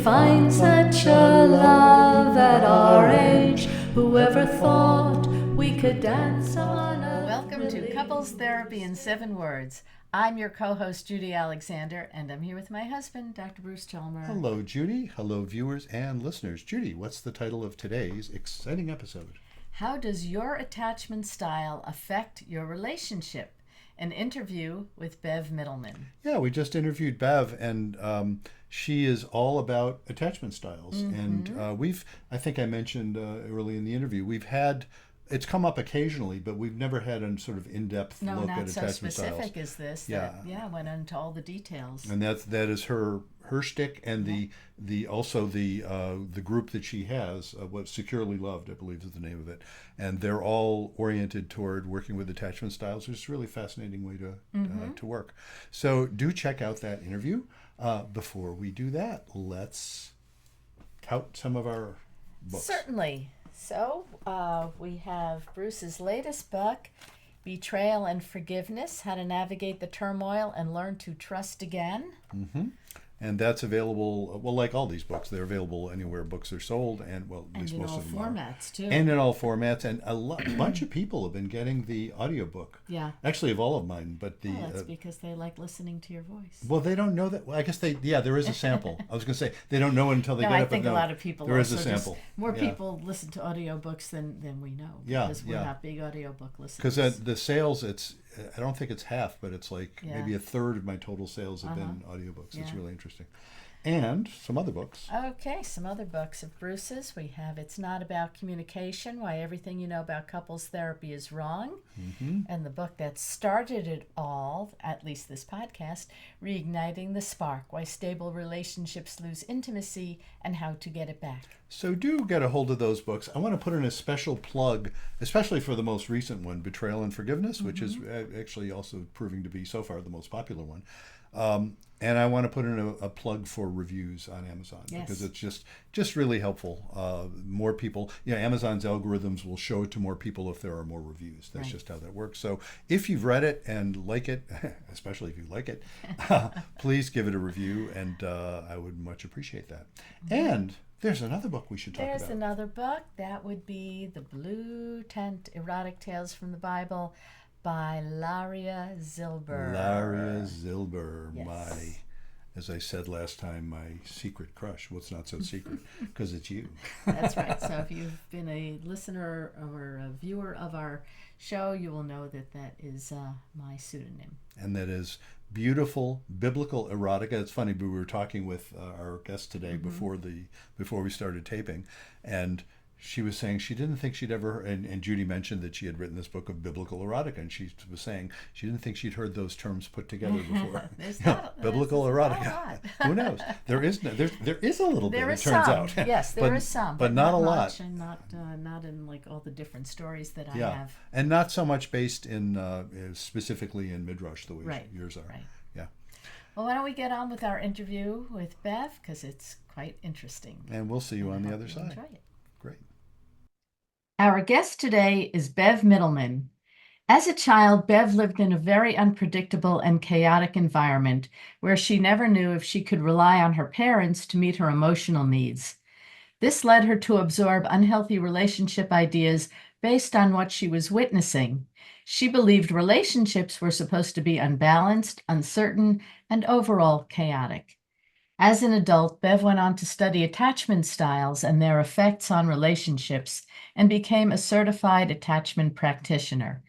find such a love at our age. Whoever thought we could dance on a Welcome to Couples Therapy in 7 Words. I'm your co-host, Judy Alexander, and I'm here with my husband, Dr. Bruce Chalmer. Hello, Judy. Hello, viewers and listeners. Judy, what's the title of today's exciting episode? How does your attachment style affect your relationship? An interview with Bev Mitelman. Yeah, we just interviewed Bev, and she is all about attachment styles. And I think I mentioned early in the interview, it's come up occasionally, but we've never had a sort of in-depth No, look not at so attachment styles. specific as this. Yeah. That went into all the details. And that is her shtick, and the group that she has, what Securely Loved, I believe is the name of it, and they're all oriented toward working with attachment styles, which is a really fascinating way to work. So do check out that interview. Before we do that, let's tout some of our books. Certainly. So we have Bruce's latest book, Betrayal and Forgiveness, How to Navigate the Turmoil and Learn to Trust Again. And that's available, well, like all these books, they're available anywhere books are sold, and well, at least in most all of them formats, too. And in all formats, and a bunch of people have been getting the audiobook. Yeah. Actually, of all of mine, but That's because they like listening to your voice. well, they don't know that. Well, I guess there is a sample. I was going to say they don't know it until they No, get I it. think but a no, lot of people there is a also just- sample. more Yeah. people listen to audiobooks than we know. Yeah, Because we're yeah. not big audiobook listeners. Because the sales, I don't think it's half, but it's like Yeah. maybe a third of my total sales have been audiobooks. It's Yeah. really interesting. And some other books. Okay, some other books of Bruce's. We have It's Not About Communication, Why Everything You Know About Couples Therapy is Wrong. And the book that started it all, at least this podcast, Reigniting the Spark, Why Stable Relationships Lose Intimacy and How to Get It Back. So do get a hold of those books. I want to put in a special plug, especially for the most recent one, Betrayal and Forgiveness, which is actually also proving to be so far the most popular one. And I want to put in a plug for reviews on Amazon because it's just really helpful. More people, Amazon's algorithms will show it to more people if there are more reviews. That's just how that works. So if you've read it and like it, especially if you like it, please give it a review, and I would much appreciate that. And there's another book we should talk about. There's another book. That would be The Blue Tent, Erotic Tales from the Bible by Laria Zilber. Laria Zilber, Yes. as I said last time, my secret crush. Well, it's not so secret because it's you. That's right. So if you've been a listener or a viewer of our show, you will know that is my pseudonym. And that is beautiful biblical erotica. It's funny, we were talking with our guest today before we started taping, and she was saying she didn't think she'd ever, and Judy mentioned that she had written this book of biblical erotica, and she was saying she didn't think she'd heard those terms put together before. Biblical erotica. Who knows? There is a little bit. It turns out. Yes, there is some, but not a lot, much, and not in like all the different stories that I have. And not so much based in specifically in Midrash the way yours are. Right. Yeah. Well, why don't we get on with our interview with Bev, because it's quite interesting. And we'll see you on the other side. Enjoy it. Great. Our guest today is Bev Mitelman. As a child, Bev lived in a very unpredictable and chaotic environment where she never knew if she could rely on her parents to meet her emotional needs. This led her to absorb unhealthy relationship ideas based on what she was witnessing. She believed relationships were supposed to be unbalanced, uncertain, and overall chaotic. As an adult, Bev went on to study attachment styles and their effects on relationships and became a certified attachment practitioner.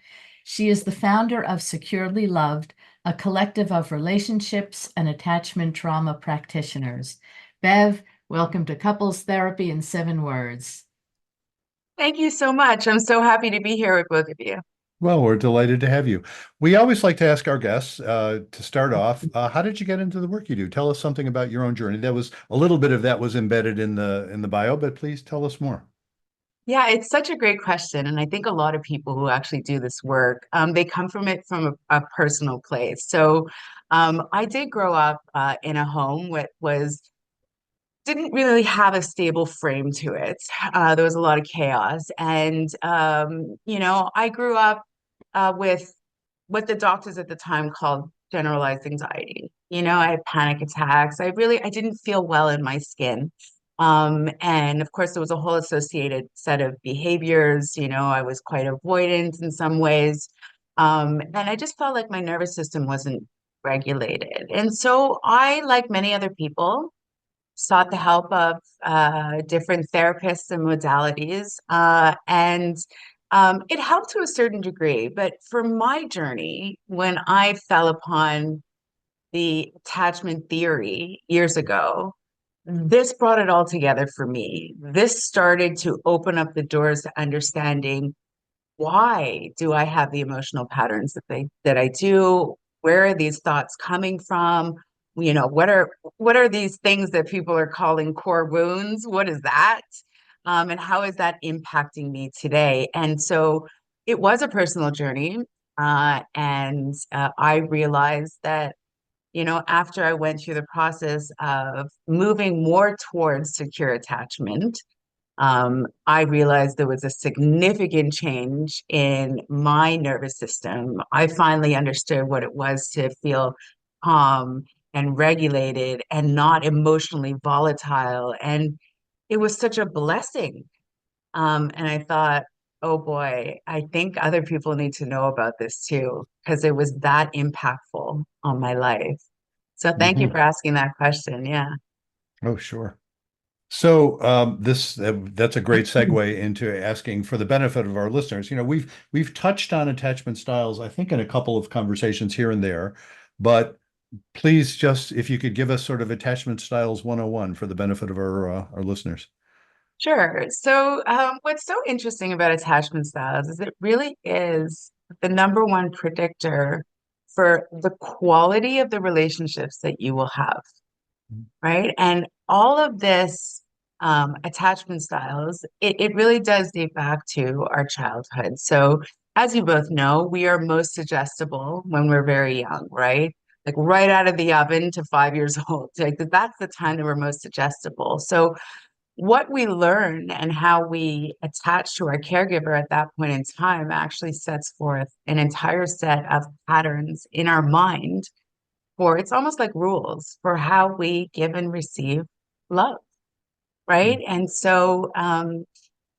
She is the founder of Securely Loved, a collective of relationships and attachment trauma practitioners. Bev, welcome to Couples Therapy in 7 Words. Thank you so much. I'm so happy to be here with both of you. Well, we're delighted to have you. We always like to ask our guests to start off, how did you get into the work you do? Tell us something about your own journey. That was a little bit of that was embedded in the bio, but please tell us more. Yeah, it's such a great question. And I think a lot of people who actually do this work, they come from it from a personal place. So I did grow up in a home that didn't really have a stable frame to it. There was a lot of chaos. And, I grew up with what the doctors at the time called generalized anxiety. I had panic attacks. I didn't feel well in my skin. And of course, there was a whole associated set of behaviors. I was quite avoidant in some ways. And I just felt like my nervous system wasn't regulated. And so I, like many other people, sought the help of different therapists and modalities. And it helped to a certain degree. But for my journey, when I fell upon the attachment theory years ago, this brought it all together for me. This started to open up the doors to understanding, why do I have the emotional patterns that I do? Where are these thoughts coming from? What are these things that people are calling core wounds? What is that? And how is that impacting me today? And so it was a personal journey. And I realized that, after I went through the process of moving more towards secure attachment, I realized there was a significant change in my nervous system. I finally understood what it was to feel calm and regulated and not emotionally volatile. And it was such a blessing. And I thought, oh boy, I think other people need to know about this too, because it was that impactful on my life. So thank you Hmm. for asking that question. Yeah. Oh, sure. So this that's a great segue into asking for the benefit of our listeners. We've touched on attachment styles, I think, in a couple of conversations here and there, but please just if you could give us sort of attachment styles 101 for the benefit of our listeners. Sure. So, what's so interesting about attachment styles is it really is the number one predictor for the quality of the relationships that you will have, right? And all of this attachment styles, it really does date back to our childhood. So, as you both know, we are most suggestible when we're very young, right? Like right out of the oven to 5 years old. Like that's the time that we're most suggestible. So, what we learn and how we attach to our caregiver at that point in time actually sets forth an entire set of patterns in our mind, for it's almost like rules for how we give and receive love, right? And so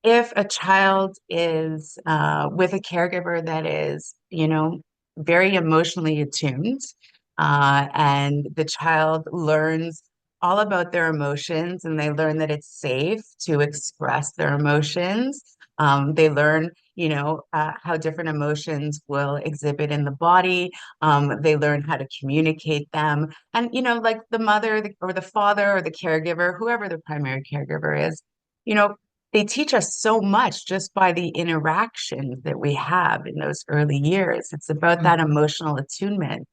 if a child is with a caregiver that is, very emotionally attuned, and the child learns all about their emotions and they learn that it's safe to express their emotions. They learn, how different emotions will exhibit in the body. They learn how to communicate them. And, like the mother or the father or the caregiver, whoever the primary caregiver is, you know, they teach us so much just by the interactions that we have in those early years. It's about that Mhm. emotional attunement,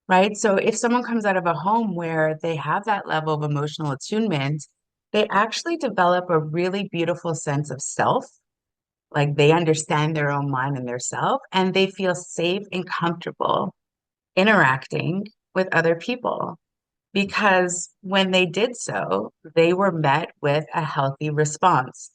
right? So if someone comes out of a home where they have that level of emotional attunement, they actually develop a really beautiful sense of self. Like they understand their own mind and their self, and they feel safe and comfortable interacting with other people, because when they did so, they were met with a healthy response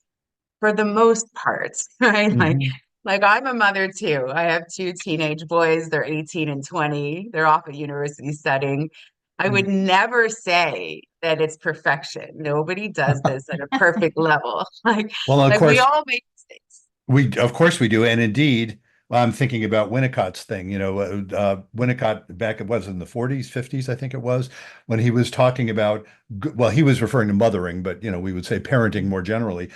for the most part, right? Hmm. Like I'm a mother too. I have two teenage boys. They're 18 and 20. They're off at university studying. I would never say that it's perfection. Nobody does this at a perfect level. Like, Well, of like we course, all make mistakes. we of course we do, and indeed, well, I'm thinking about Winnicott's thing. Winnicott back it was in the 40s, 50s, I think it was, when he was talking about, well, he was referring to mothering, but we would say parenting more generally,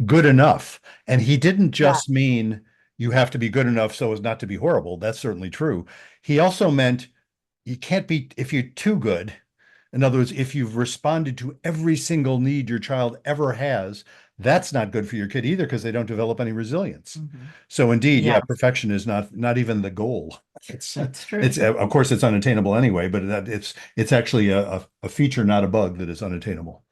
good enough. And he didn't Yeah, just mean you have to be good enough so as not to be horrible. That's certainly true. He also meant you can't be if you're too good. In other words, if you've responded to every single need your child ever has, that's not good for your kid either because they don't develop any resilience. Mhm. So indeed, yeah, yeah, perfection is not even the goal. It's That's true. it's of course it's unattainable anyway, but it's actually a feature, not a bug, that is unattainable.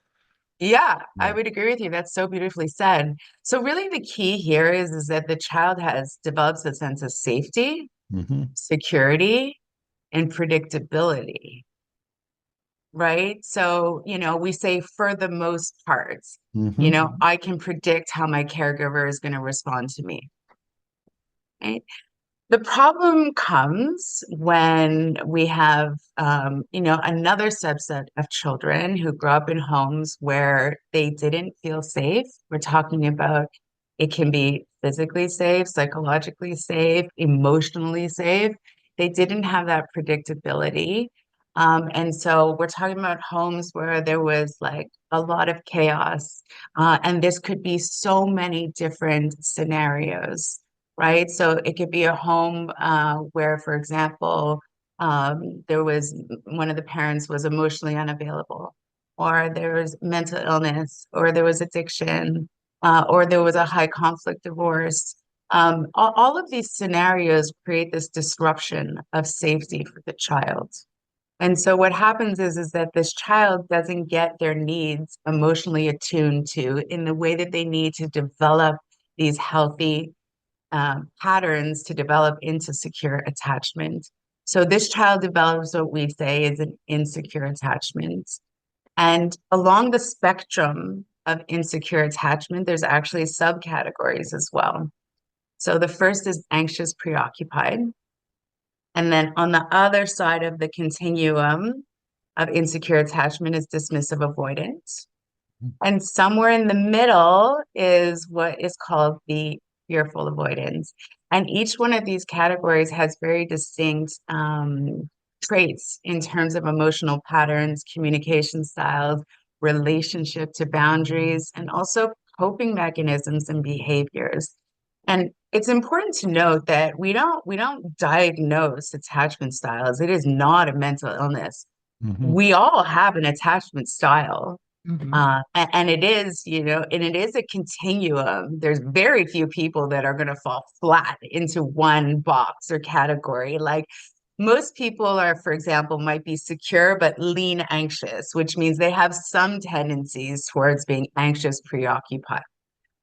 yeah. I Yeah. would agree with you. That's so beautifully said. So really, the key here is that the child has develops a sense of safety, Hmm. security, and predictability, right? So, we say for the most part, Mhm. I can predict how my caregiver is going to respond to me, right? The problem comes when we have, another subset of children who grew up in homes where they didn't feel safe. We're talking about it can be physically safe, psychologically safe, emotionally safe. They didn't have that predictability. And so we're talking about homes where there was like a lot of chaos. And this could be so many different scenarios, right? So it could be a home where, for example, there was one of the parents was emotionally unavailable, or there was mental illness, or there was addiction, or there was a high conflict divorce. All of these scenarios create this disruption of safety for the child. And so what happens is that this child doesn't get their needs emotionally attuned to in the way that they need to develop these healthy patterns to develop into secure attachment. So this child develops what we say is an insecure attachment. And along the spectrum of insecure attachment, there's actually subcategories as well. So the first is anxious preoccupied. And then on the other side of the continuum of insecure attachment is dismissive avoidant. And somewhere in the middle is what is called the fearful avoidance. And each one of these categories has very distinct traits in terms of emotional patterns, communication styles, relationship to boundaries, and also coping mechanisms and behaviors. And it's important to note that we don't diagnose attachment styles. It is not a mental illness. Mm-hmm. We all have an attachment style. Mhm. And it is, and it is a continuum. There's very few people that are going to fall flat into one box or category. Like most people are, for example, might be secure but lean anxious, which means they have some tendencies towards being anxious, preoccupied,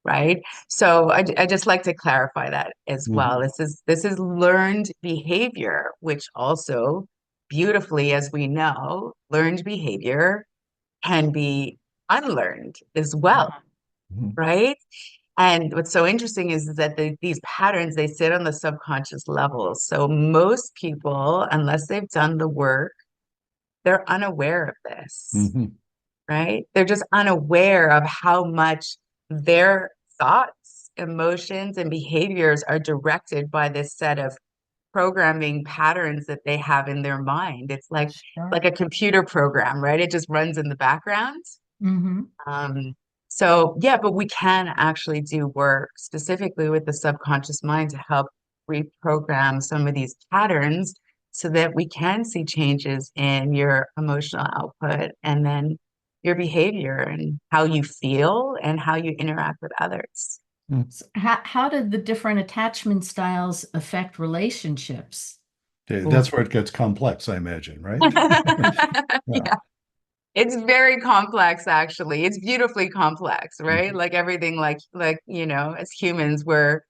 right? So I just like to clarify that as well. Mm-hmm. This is learned behavior, which also beautifully, as we know, learned behavior can be unlearned as well, Mm-hmm. right? And what's so interesting is that these patterns, they sit on the subconscious level. So most people, unless they've done the work, they're unaware of this, Mm-hmm. right? They're just unaware of how much their thoughts, emotions, and behaviors are directed by this set of programming patterns that they have in their mind. It's Sure. like a computer program, right? It just runs in the background. Hmm. Um, so yeah, but we can actually do work specifically with the subconscious mind to help reprogram some of these patterns so that we can see changes in your emotional output and then your behavior and how you feel and how you interact with others. So how did the different attachment styles affect relationships? Okay, Ooh. that's where it gets complex, I imagine, right? Yeah. Yeah, it's very complex, actually. It's beautifully complex, right? Mhm. Like everything, as humans, we're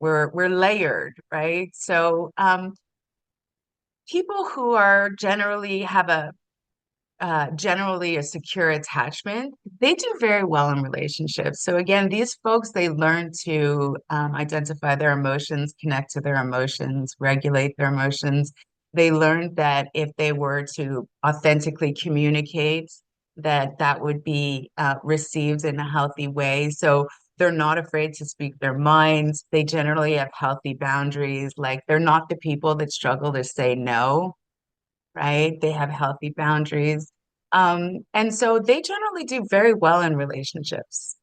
layered, right? So, people who are generally a secure attachment, they do very well in relationships. So again, these folks, they learn to identify their emotions, connect to their emotions, regulate their emotions. They learned that if they were to authentically communicate, that would be received in a healthy way. So they're not afraid to speak their minds. They generally have healthy boundaries. Like they're not the people that struggle to say no, right? They have healthy boundaries. And so they generally do very well in relationships,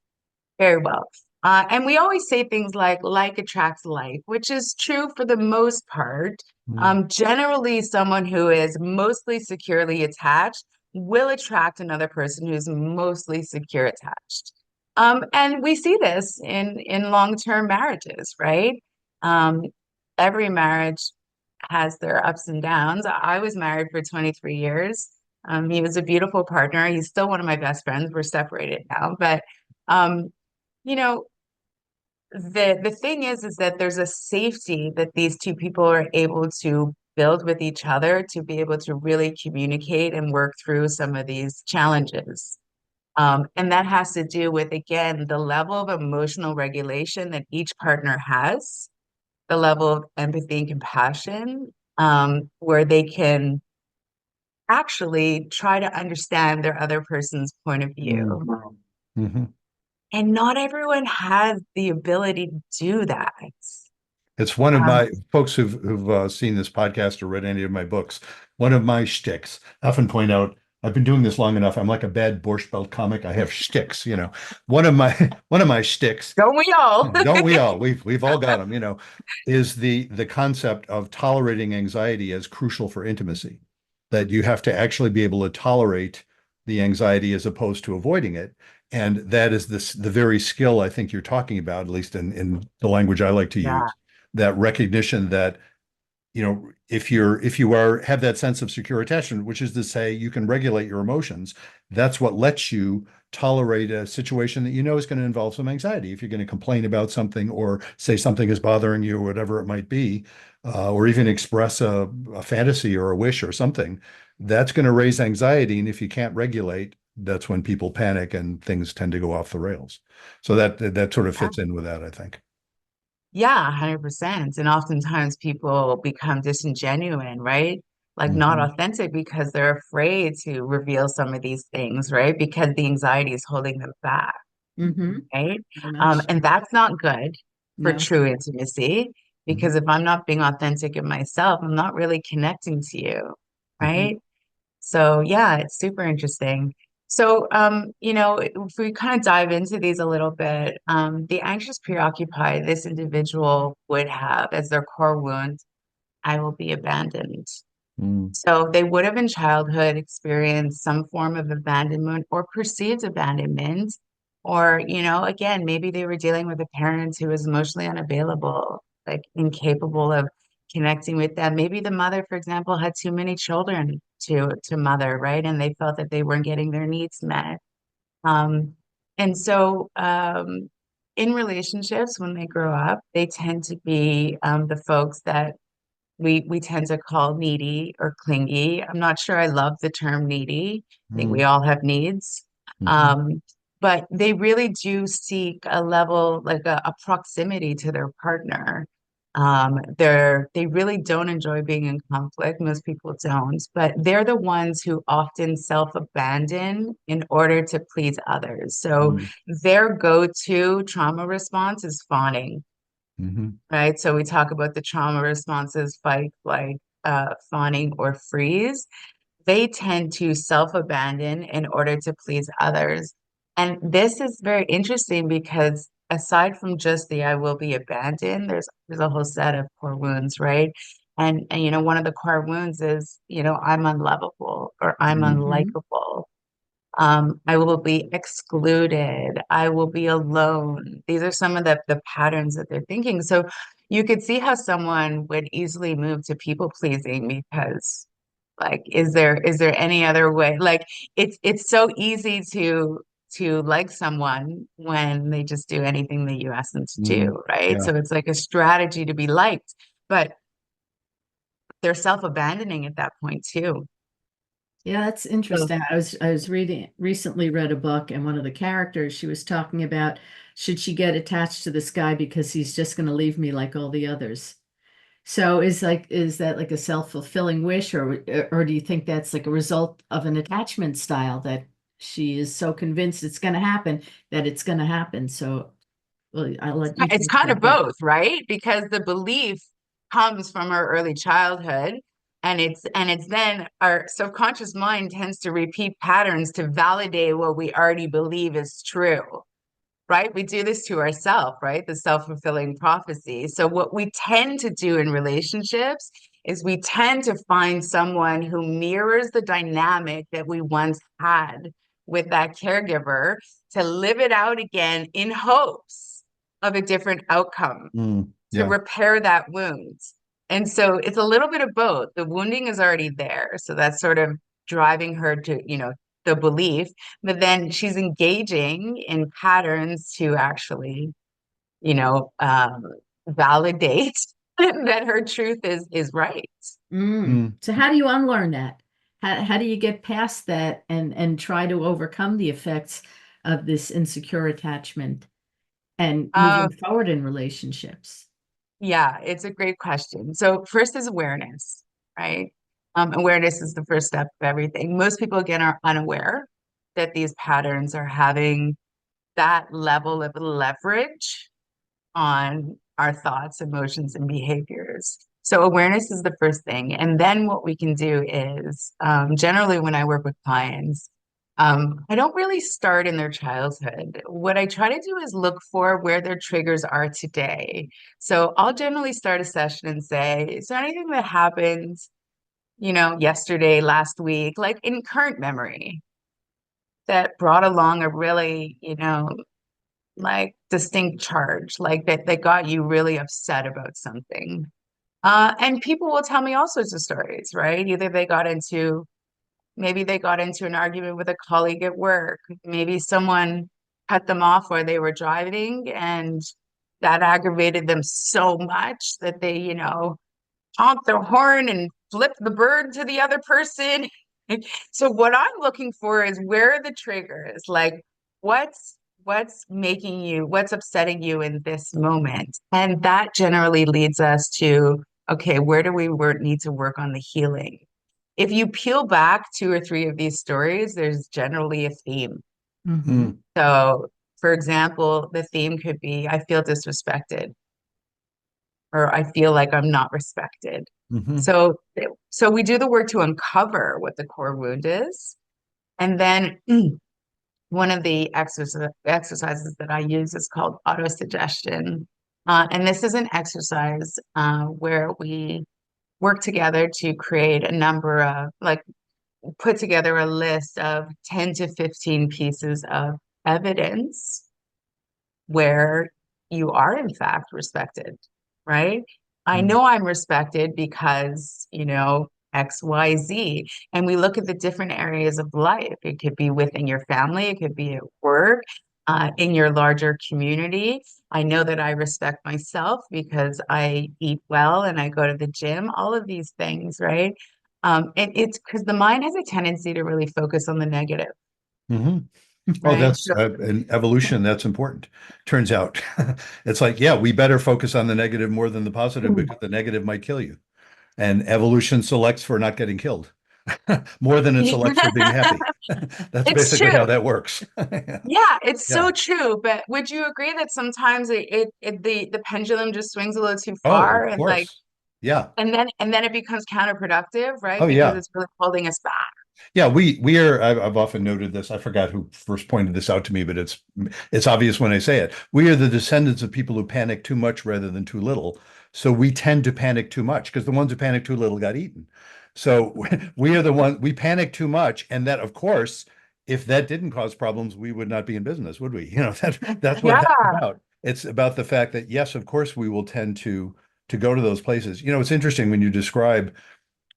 very well. And we always say things like attracts like, which is true for the most part. Mhm. Generally, someone who is mostly securely attached will attract another person who's mostly secure attached. And we see this in long-term marriages, right? Um, every marriage has their ups and downs. I was married for 23 years. He was a beautiful partner. He's still one of my best friends. We're separated now, but um, you know, the thing is that there's a safety that these two people are able to build with each other to be able to really communicate and work through some of these challenges. And that has to do with, again, the level of emotional regulation that each partner has, the level of empathy and compassion, where they can actually try to understand their other person's point of Mm. view. Hmm. And not everyone has the ability to do that. It's one of Um, my folks who've seen this podcast or read any of my books. One of my shticks. I often point out I've been doing this long enough. I'm like a bad Borscht Belt comic. I have shticks. One of my one of my shticks. don't we all? Don't we all? We've all got them. Is the concept of tolerating anxiety as crucial for intimacy. That you have to actually be able to tolerate the anxiety as opposed to avoiding it. And that is the very skill I think you're talking about, at least in the language I like to Yeah, use, that recognition that if you have that sense of secure attachment, which is to say you can regulate your emotions, that's what lets you tolerate a situation that you know is going to involve some anxiety. If you're going to complain about something or say something is bothering you or whatever it might be, or even express a fantasy or a wish or something, that's going to raise anxiety. And if you can't regulate, that's when people panic and things tend to go off the rails. So that sort of yeah, fits in with that, I think. yeah, 100%. And oftentimes people become disingenuine, right? Like not Hmm. authentic because they're afraid to reveal some of these things, right? Because the anxiety is holding them back, Mm-hmm. right? Very much. And that's not good for No. true intimacy, because Hmm. if I'm not being authentic in myself, I'm not really connecting to you, Hmm. right? So yeah, it's super interesting. So if we kind of dive into these a little bit, the anxious preoccupied, this individual would have as their core wound, I will be abandoned. Mm. So they would have in childhood experienced some form of abandonment or perceived abandonment. Or, again, maybe they were dealing with a parent who was emotionally unavailable, like incapable of connecting with them. Maybe the mother, for example, had too many children to mother, right? And they felt that they weren't getting their needs met. Um, and so in relationships, when they grow up, they tend to be the folks that we tend to call needy or clingy. I'm not sure I love the term needy. I think we Mm. all have needs. Hmm. Um, but they really do seek a level, like a proximity to their partner. They really don't enjoy being in conflict. Most people don't, but they're the ones who often self-abandon in order to please others. So Mm. their go-to trauma response is fawning, Hmm. right? So we talk about the trauma responses, fight, flight, fawning, or freeze. They tend to self-abandon in order to please others. And this is very interesting because aside from just the I will be abandoned, there's a whole set of core wounds, right? And one of the core wounds is, I'm unlovable or I'm Mm. Mm-hmm. unlikable. I will be excluded. I will be alone. These are some of the patterns that they're thinking. So you could see how someone would easily move to people pleasing because like is there any other way? Like it's so easy to like someone when they just do anything that you ask them to Mm. do, right? Yeah. So it's like a strategy to be liked, but they're self-abandoning at that point too. Yeah, that's So interesting. I was recently read a book, and one of the characters, she was talking about, should she get attached to this guy because he's just going to leave me like all the others? So is that like a self-fulfilling wish, or do you think that's like a result of an attachment style that she is so convinced it's going to happen that it's going to happen? So, well, I'll let you it's talk kind of about that. both, right? Because the belief comes from our early childhood, and it's then our subconscious mind tends to repeat patterns to validate what we already believe is true, right? We do this to ourselves, right? The self-fulfilling prophecy. So what we tend to do in relationships is we tend to find someone who mirrors the dynamic that we once had with that caregiver to live it out again in hopes of a different outcome, Mm. to Yeah. repair that wound. And so it's a little bit of both. The wounding is already there. So that's sort of driving her to, the belief, but then she's engaging in patterns to actually, you know, um, validate that her truth is right. Mm. So how do you unlearn that? How do you get past that and try to overcome the effects of this insecure attachment and Uh, moving forward in relationships? Yeah, it's a great question. So first is awareness, right? Awareness is the first step of everything. Most people, again, are unaware that these patterns are having that level of leverage on our thoughts, emotions, and behaviors. So awareness is the first thing. And then what we can do is generally when I work with clients, I don't really start in their childhood. What I try to do is look for where their triggers are today. So I'll generally start a session and say, is there anything that happened, yesterday, last week, like in current memory that brought along a really, like distinct charge, like that got you really upset about something. And people will tell me all sorts of stories, right? Either maybe they got into an argument with a colleague at work. Maybe someone cut them off while they were driving and that aggravated them so much that they, honk their horn and flip the bird to the other person. So what I'm looking for is where are the triggers? Like what's upsetting you in this moment? And that generally leads us to, okay, where do we need to work on the healing? If you peel back two or three of these stories, there's generally a theme. Mm-hmm. So, for example, the theme could be, I feel disrespected, or I feel like I'm not respected. Mm-hmm. So we do the work to uncover what the core wound is. And then one of the exercises that I use is called autosuggestion. And this is an exercise where we work together to create a number of, like, put together a list of 10 to 15 pieces of evidence where you are in fact respected, right? I know I'm respected because, XYZ. And we look at the different areas of life. It could be within your family, it could be at work, in your larger community. I know that I respect myself because I eat well and I go to the gym, all of these things, right? And it's because the mind has a tendency to really focus on the negative, Mm-hmm. Oh, right? that's in evolution. That's important. Turns out, it's like, yeah, we better focus on the negative more than the positive So, because the negative might kill you. And evolution selects for not getting killed more than it selects for being happy. That's it's basically how true. that works. Yeah. Yeah, it's Yeah. so true. But would you agree that sometimes the pendulum just swings a little too Oh, far of and like course. Yeah. and then it becomes counterproductive, right? Oh, Because yeah. it's really holding us back. Yeah, we are. I've often noted this. I forgot who first pointed this out to me, but it's obvious when I say it. We are the descendants of people who panic too much rather than too little. So we tend to panic too much because the ones who panic too little got eaten. So we are the one we panic too much, and that, of course, if that didn't cause problems, we would not be in business, would we? That's what that's Yeah. about. It's about the fact that yes, of course, we will tend to go to those places. It's interesting when you describe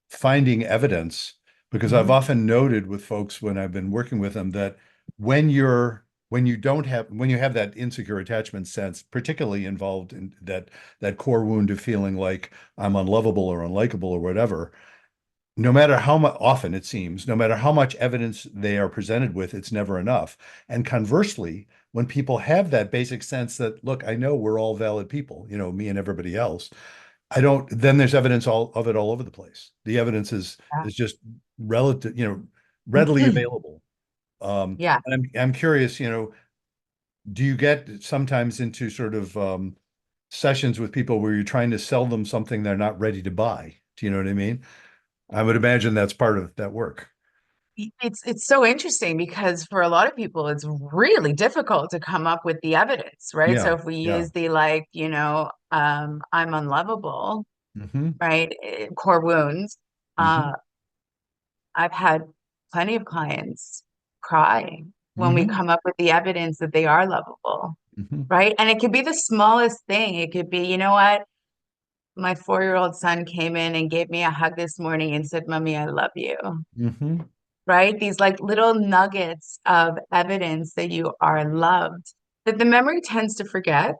finding evidence because I've Mhm. often noted with folks when I've been working with them that when you have that insecure attachment sense, particularly involved in that core wound of feeling like I'm unlovable or unlikable or whatever, no matter how much often it seems, no matter how much evidence they are presented with, it's never enough. And conversely, when people have that basic sense that, look, I know we're all valid people, me and everybody else, I don't, then there's evidence all of it all over the place. The evidence is just relative, readily available. Yeah. And I'm curious, do you get sometimes into sort of sessions with people where you're trying to sell them something they're not ready to buy? Do you know what I mean? I would imagine that's part of that work. It's so interesting because for a lot of people it's really difficult to come up with the evidence, right? So Yeah, if we yeah. use the like, I'm unlovable, Hmm. right? Core wounds. Hmm. Uh, I've had plenty of clients cry when we Hmm. come up with the evidence that they are lovable, Hmm. right? And it could be the smallest thing. It could be, you know what? My 4-year-old son came in and gave me a hug this morning and said, Mommy, I love you, Hmm. right? These like little nuggets of evidence that you are loved that the memory tends to forget,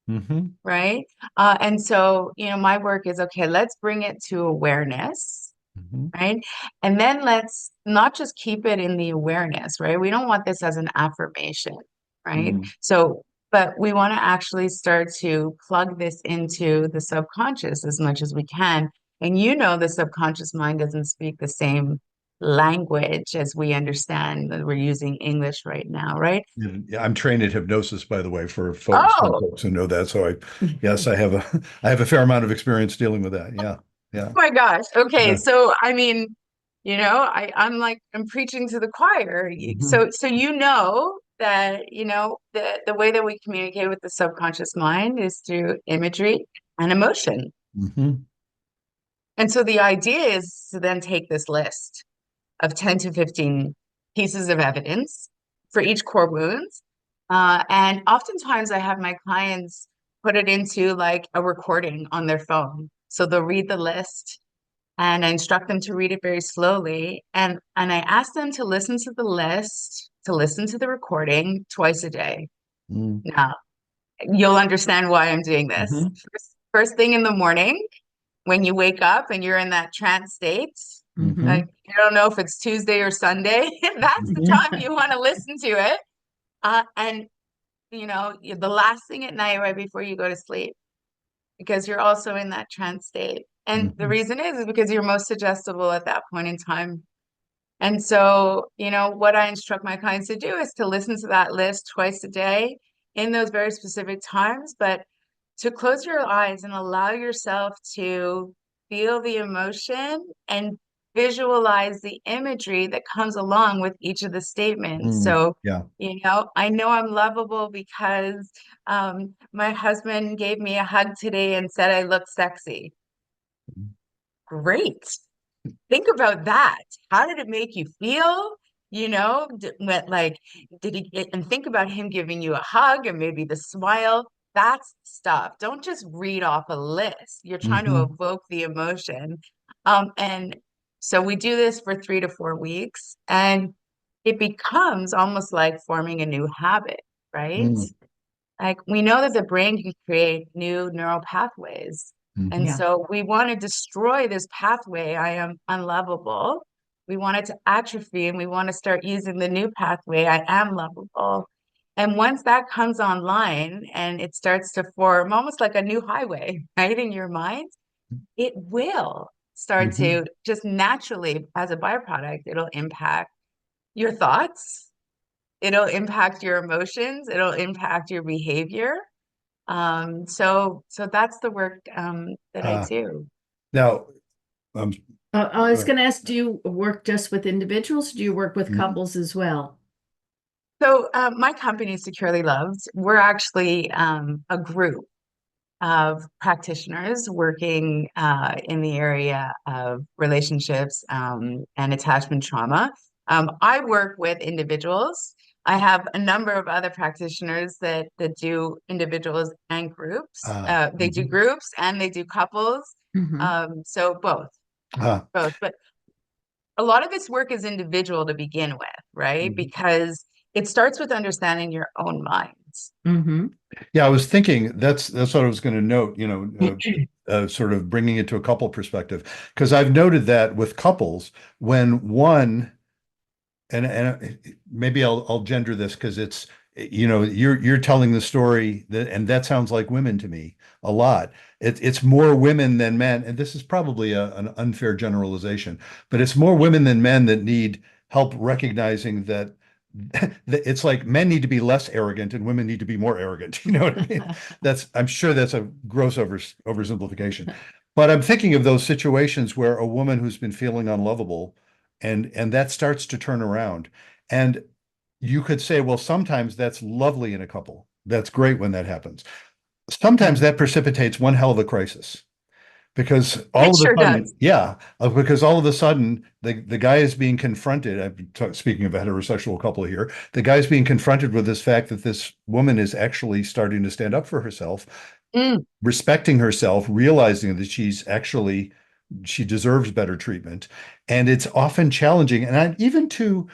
Hmm. right? And so, my work is okay, let's bring it to awareness, Hmm. right? And then let's not just keep it in the awareness, right? We don't want this as an affirmation, right? Hmm. So but we want to actually start to plug this into the subconscious as much as we can. And the subconscious mind doesn't speak the same language as we understand that we're using English right now, right? Yeah, I'm trained in hypnosis, by the way, for folks, some Oh, folks who know that. So yes, I have a fair amount of experience dealing with that. Yeah, yeah, my gosh. Okay. yeah. So, I mean, I'm preaching to the choir. Hmm. So that, the way that we communicate with the subconscious mind is through imagery and emotion. Hmm. And so the idea is to then take this list of 10 to 15 pieces of evidence for each core wound. And oftentimes I have my clients put it into like a recording on their phone. So they'll read the list and I instruct them to read it very slowly. And I ask them to listen to the list, to listen to the recording twice a day. Mm-hmm. Now, you'll understand why I'm doing this. First thing in the morning, when you wake up and you're in that trance state, Hmm. like you don't know if it's Tuesday or Sunday, that's the time you want to listen to it. And the last thing at night, right before you go to sleep, because you're also in that trance state. And the Hmm. reason is because you're most suggestible at that point in time. And so, what I instruct my clients to do is to listen to that list twice a day in those very specific times, but to close your eyes and allow yourself to feel the emotion and visualize the imagery that comes along with each of the statements. Mm. So, Yeah. I know I'm lovable because my husband gave me a hug today and said I look sexy. Great. Think about that. How did it make you feel? Like, did and think about him giving you a hug and maybe the smile. That's stuff. Don't just read off a list. You're trying to Hmm. evoke the emotion. And so we do this for 3 to 4 weeks, and it becomes almost like forming a new habit, right? Mm. Like we know that the brain can create new neural pathways. And Hmm. Yeah. so we want to destroy this pathway. I am unlovable. We want it to atrophy and we want to start using the new pathway. I am lovable. And once that comes online and it starts to form almost like a new highway, right, in your mind, it will start Hmm. to just naturally, as a byproduct, it'll impact your thoughts, it'll impact your emotions, it'll impact your behavior. So that's the work that I Uh, do. now, um, I was going to ask, do you work just with individuals? Do you work with mm, couples as well? So my company, Securely Loved, we're actually a group of practitioners working in the area of relationships and attachment trauma. I work with individuals. I have a number of other practitioners that do individuals and groups. They do mhm. groups and they do couples. Hmm. So Uh, both. But a lot of this work is individual to begin with, right? mhm. Because it starts with understanding your own minds. Hmm. Yeah, I was thinking that's what I was going to note, sort of bringing it to a couple perspective, because I've noted that with couples, when one, and maybe I'll gender this because it's, you're telling the story that, and that sounds like women to me a lot. It's more women than men, and this is probably an unfair generalization, but it's more women than men that need help recognizing that it's like men need to be less arrogant and women need to be more arrogant. You know what I mean? I'm sure that's a gross oversimplification. But I'm thinking of those situations where a woman who's been feeling unlovable and that starts to turn around. And you could say, well, sometimes that's lovely in a couple. That's great when that happens. Sometimes that precipitates one hell of a crisis because all It of a sure sudden, does. yeah, because all of a sudden the guy is being confronted. Speaking of a heterosexual couple here, the guy's being confronted with this fact that this woman is actually starting to stand up for herself, Mm, respecting herself, realizing that she deserves better treatment, and it's often challenging. And even to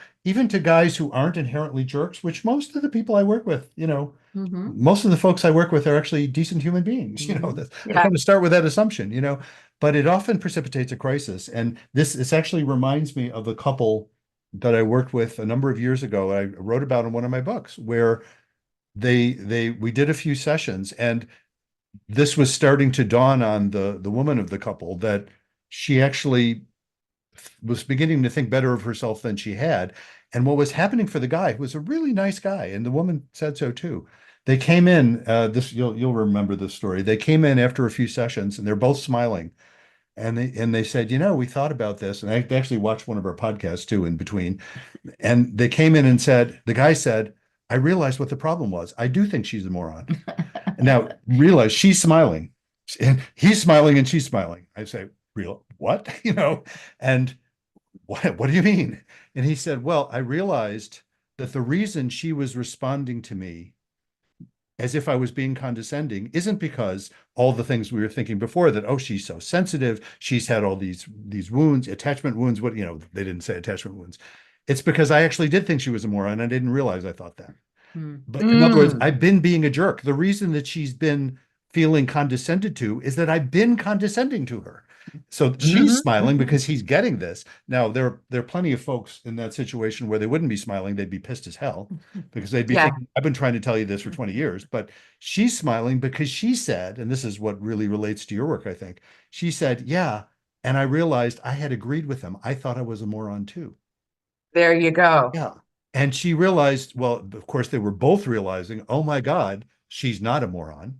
guys who aren't inherently jerks, which most of the people I work with, Hmm. most of the folks I work with are actually decent human beings. Hmm. I yeah. kind of start with that assumption, but it often precipitates a crisis. And this actually reminds me of a couple that I worked with a number of years ago. I wrote about in one of my books where we did a few sessions, and this was starting to dawn on the woman of the couple that she actually was beginning to think better of herself than she had. And what was happening for the guy, who was a really nice guy, and the woman said so too. They came in, this you'll remember this story. They came in after a few sessions and they're both smiling. And they said, we thought about this. And I actually watched one of our podcasts too in between. And they came in and said, the guy said, I realized what the problem was. I do think she's a moron. And now realize she's smiling. And he's smiling and she's smiling. I say, real what? And what do you mean? And he said, well, I realized that the reason she was responding to me as if I was being condescending isn't because all the things we were thinking before, that, oh, she's so sensitive, she's had all these wounds, attachment wounds, they didn't say attachment wounds. It's because I actually did think she was a moron. I didn't realize I thought that. But in other words, I've been being a jerk. The reason that she's been feeling condescended to is that I've been condescending to her. So she's smiling because he's getting this. Now, there are plenty of folks in that situation where they wouldn't be smiling. They'd be pissed as hell because they'd be thinking, I've been trying to tell you this for 20 years. But she's smiling because she said, and this is what really relates to your work, I think. She said, yeah. And I realized I had agreed with him. I thought I was a moron too. There you go. Yeah. And she realized, well, of course, they were both realizing, oh my God, she's not a moron,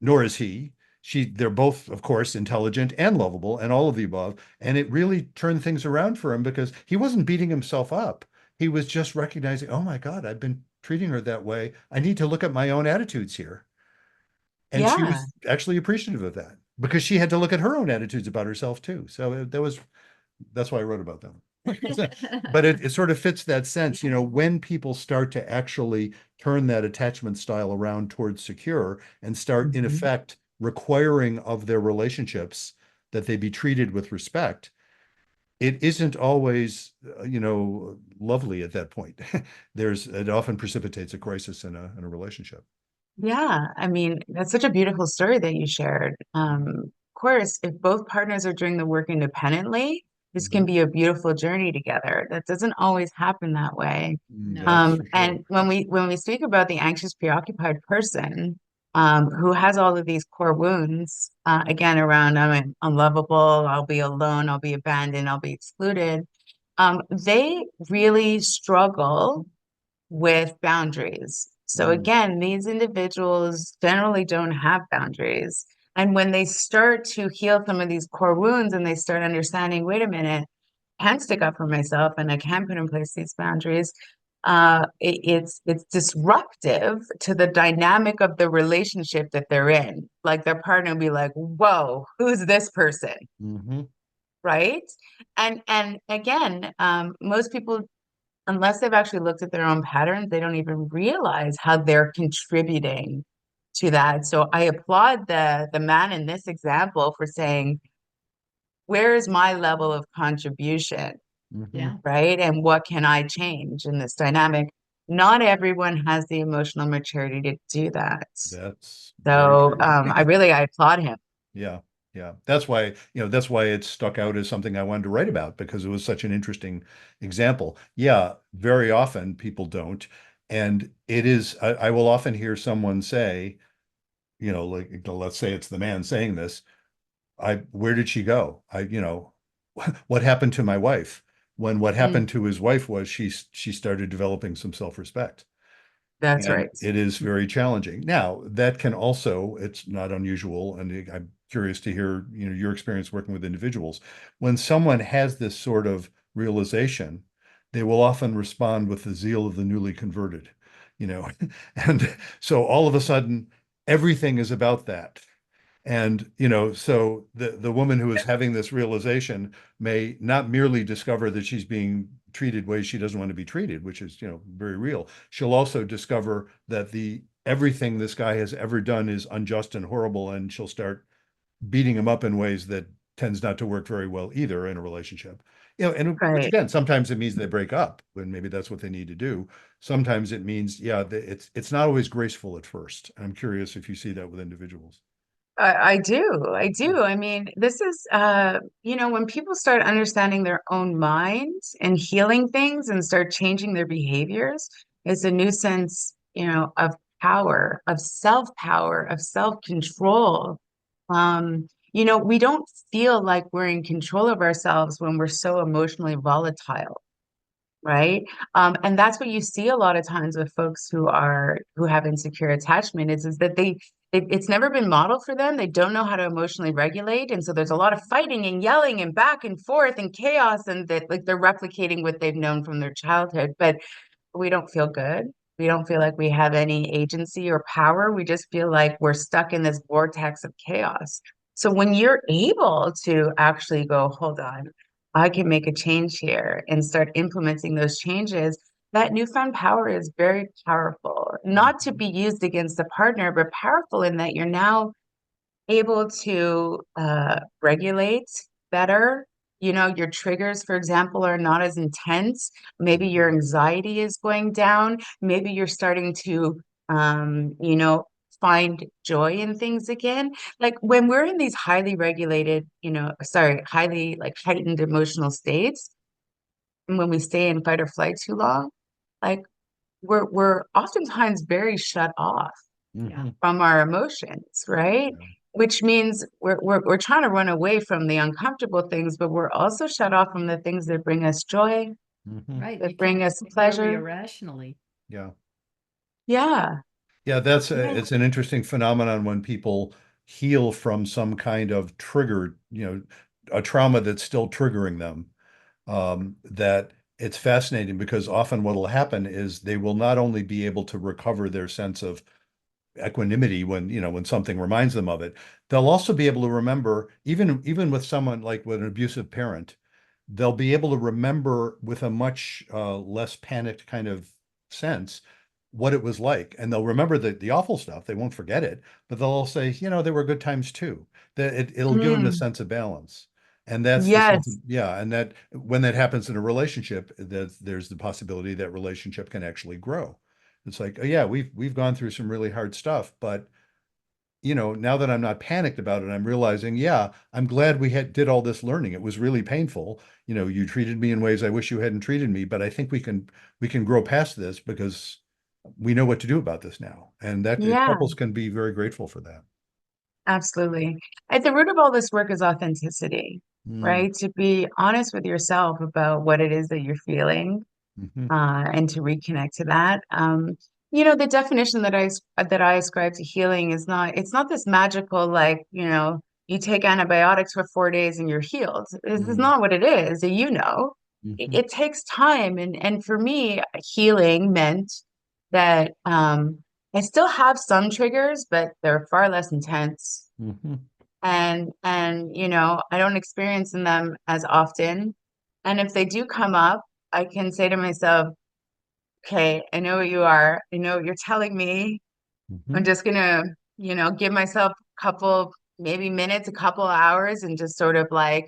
nor is he. They're both, of course, intelligent and lovable and all of the above. And it really turned things around for him because he wasn't beating himself up. He was just recognizing, oh my God, I've been treating her that way. I need to look at my own attitudes here. And she Yeah. was actually appreciative of that because she had to look at her own attitudes about herself too. So that's why I wrote about them. But it sort of fits that sense, when people start to actually turn that attachment style around towards secure and start, in effect, requiring of their relationships that they be treated with respect, it isn't always, lovely at that point. It often precipitates a crisis in a relationship. Yeah, I mean, that's such a beautiful story that you shared. Of course, if both partners are doing the work independently, this can be a beautiful journey together. That doesn't always happen that way. That's for sure. And when we speak about the anxious, preoccupied person, who has all of these core wounds, again, around I'm unlovable, I'll be alone, I'll be abandoned, I'll be excluded, they really struggle with boundaries. So again, these individuals generally don't have boundaries. And when they start to heal some of these core wounds and they start understanding, wait a minute, I can stick up for myself and I can put in place these boundaries. It's disruptive to the dynamic of the relationship that they're in. Like their partner will be like, "Whoa, who's this person?" Mm-hmm. Right? And again, most people, unless they've actually looked at their own patterns, they don't even realize how they're contributing to that. So I applaud the man in this example for saying, where is my level of contribution, Mm-hmm. Yeah. right? And what can I change in this dynamic? Not everyone has the emotional maturity to do that. That's very So true. I applaud him. Yeah. Yeah. That's why it stuck out as something I wanted to write about because it was such an interesting example. Yeah, very often people don't. And I will often hear someone say, like, let's say it's the man saying this, where did she go? What happened to my wife? When what Mm, happened to his wife was she started developing some self-respect. that's And right. it is very challenging. Now, that can also, it's not unusual, and I'm curious to hear, your experience working with individuals. When someone has this sort of realization, they will often respond with the zeal of the newly converted, you know. And so all of a sudden, everything is about that. And, so the woman who is having this realization may not merely discover that she's being treated ways she doesn't want to be treated, which is, very real. She'll also discover that everything this guy has ever done is unjust and horrible, and she'll start beating him up in ways that tends not to work very well either in a relationship. And which Right. again, sometimes it means they break up, and maybe that's what they need to do. Sometimes it means, yeah, it's not always graceful at first. I'm curious if you see that with individuals. I do. I do. I mean, this is, when people start understanding their own minds and healing things and start changing their behaviors, it's a new sense, of power, of self-power, of self-control. We don't feel like we're in control of ourselves when we're so emotionally volatile, right? And that's what you see a lot of times with folks who have insecure attachment is that it's never been modeled for them. They don't know how to emotionally regulate, and so there's a lot of fighting and yelling and back and forth and chaos, and that like they're replicating what they've known from their childhood. But we don't feel good. We don't feel like we have any agency or power. We just feel like we're stuck in this vortex of chaos. So when you're able to actually go, hold on, I can make a change here and start implementing those changes, that newfound power is very powerful, not to be used against a partner, but powerful in that you're now able to regulate better. Your triggers, for example, are not as intense. Maybe your anxiety is going down. Maybe you're starting to, find joy in things again. Like when we're in these highly regulated, highly like heightened emotional states, and when we stay in fight or flight too long, like we're oftentimes very shut off Mm-hmm. from our emotions, right? Yeah. Which means we're trying to run away from the uncomfortable things, but we're also shut off from the things that bring us joy, Mm-hmm. Right. You that bring can't us think very pleasure. irrationally. Yeah. Yeah. Yeah, Yeah. it's an interesting phenomenon when people heal from some kind of trigger, a trauma that's still triggering them. That it's fascinating because often what will happen is they will not only be able to recover their sense of equanimity when something reminds them of it, they'll also be able to remember, even with someone like with an abusive parent, they'll be able to remember with a much less panicked kind of sense what it was like, and they'll remember the awful stuff. They won't forget it, but they'll all say, there were good times too. That it'll give them a Mm. sense of balance. And that's the sense of, Yes. yeah, and that when that happens in a relationship, that there's the possibility that relationship can actually grow. It's like, oh yeah, we've gone through some really hard stuff, but now that I'm not panicked about it, I'm realizing, yeah, I'm glad we did all this learning. It was really painful. You treated me in ways I wish you hadn't treated me, but I think we can grow past this because we know what to do about this now. And that Yeah, couples can be very grateful for that. absolutely. At the root of all this work is authenticity, Mm, right? To be honest with yourself about what it is that you're feeling, hmm and to reconnect to that. The definition that I ascribe to healing is not, it's not this magical, like, you take antibiotics for 4 days and you're healed. This is mm, not what it is. It, hmm it takes time. And for me, healing meant that I still have some triggers, but they're far less intense. hmm And I don't experience them as often. And if they do come up, I can say to myself, okay, I know what you are. I know what you're telling me. I'm hmm just gonna, give myself a couple, maybe minutes, a couple hours, and just sort of like